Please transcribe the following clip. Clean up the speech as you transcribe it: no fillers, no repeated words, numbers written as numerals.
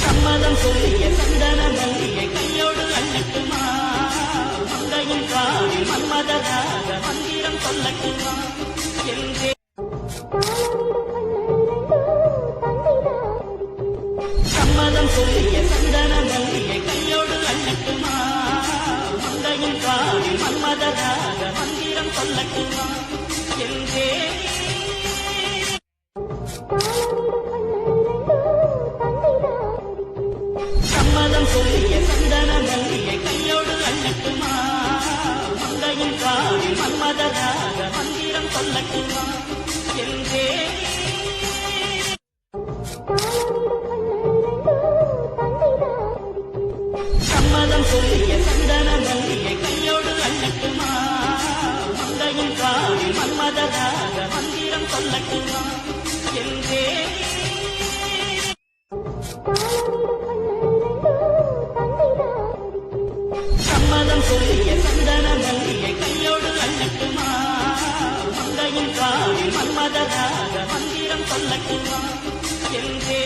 சம்மதம் சொல்லிய சந்தன மல்லியை கையோடு அள்ளட்டுமா, மங்கையின் காலில் மன்மதராக மந்திரம் சொல்லட்டுமா என்றே. சம்மதம் சொல்லிய சந்தன மல்லியை கையோடு அள்ளட்டுமா, மங்கையின் காலில் மன்மதராக மந்திரம் சொல்லட்டுமா என்றே. சம்மதம் சொல்லிய சந்தன மல்லியை கையோடு அள்ளட்டுமா, மங்கையின் காலில் மன்மதராக மந்திரம் சொல்லட்டுமா என்றே. சம்மதம் சொல்லிய சந்தன மல்லியை கையோடு அள்ளட்டுமா, மங்கையின் காலில் மன்மதராக மந்திரம் சொல்லட்டுமா என்றே. சம்மதம் சொல்லிய சந்தன மல்லியை கையோடு அள்ளட்டுமா, மங்கையின் காலில் மன்மதராக மந்திரம் சொல்லட்டுமா என்றே.